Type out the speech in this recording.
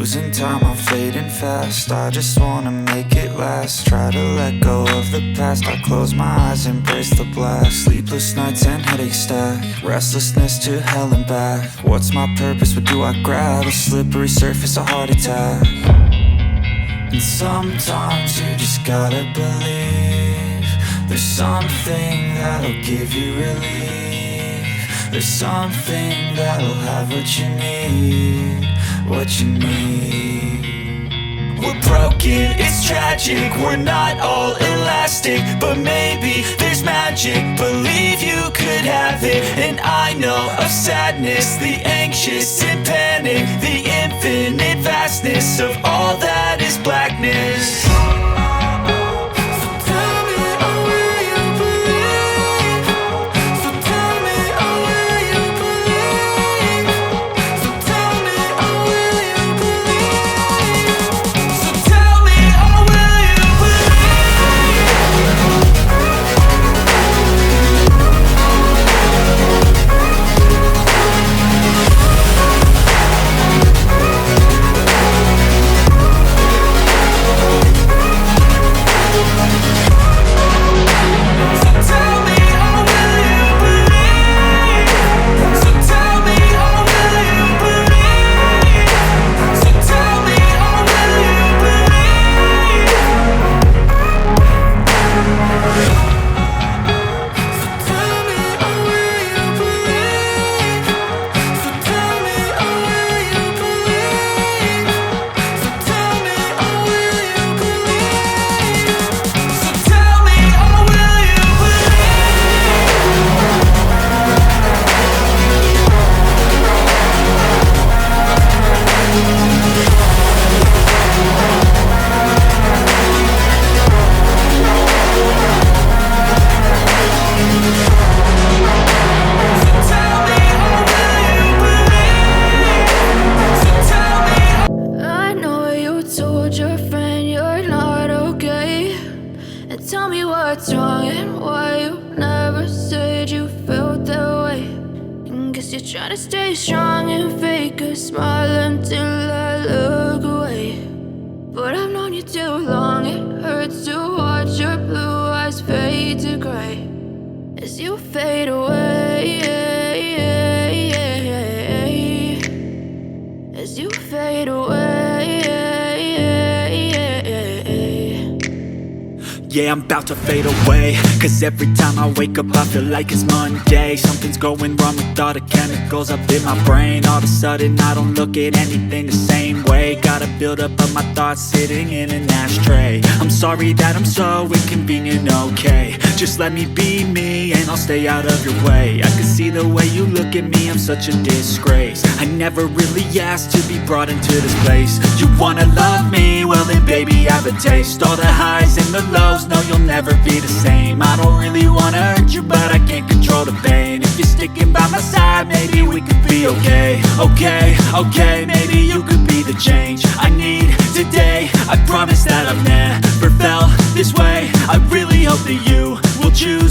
losing time, I'm fading fast. I just wanna make it last. Try to let go of the past. I close my eyes, embrace the blast. Sleepless nights and headaches stack. Restlessness to hell and back. What's my purpose? What do I grab? A slippery surface, a heart attack. And sometimes you just gotta believe there's something that'll give you relief. There's something that'll have what you need, what you need. We're broken, it's tragic, we're not all elastic, but maybe there's magic. Believe you could have it. And I know of sadness, the anxious and panic, the infinite vastness of all that is blackness. Tell me what's wrong and why you never said you felt that way. And guess you're trying to stay strong and fake a smile until I look away. But I've known you too long, it hurts to watch your blue eyes fade to gray as you fade away, as you fade away. Yeah, I'm about to fade away, cause every time I wake up I feel like it's Monday. Something's going wrong with all the chemicals up in my brain. All of a sudden I don't look at anything the same way. Gotta build up of my thoughts sitting in an ashtray. I'm sorry that I'm so inconvenient, okay. Just let me be me and I'll stay out of your way. I can see the way you look at me, I'm such a disgrace. I never really asked to be brought into this place. You wanna love me? Well then baby I have a taste. All the highs and the lows, no you'll never be the same. I don't really wanna hurt you but I can't control the pain. If you're sticking by my side maybe we could be okay. Okay, maybe you could be the change I need today. I promise that I've never felt this way. I really hope that you will choose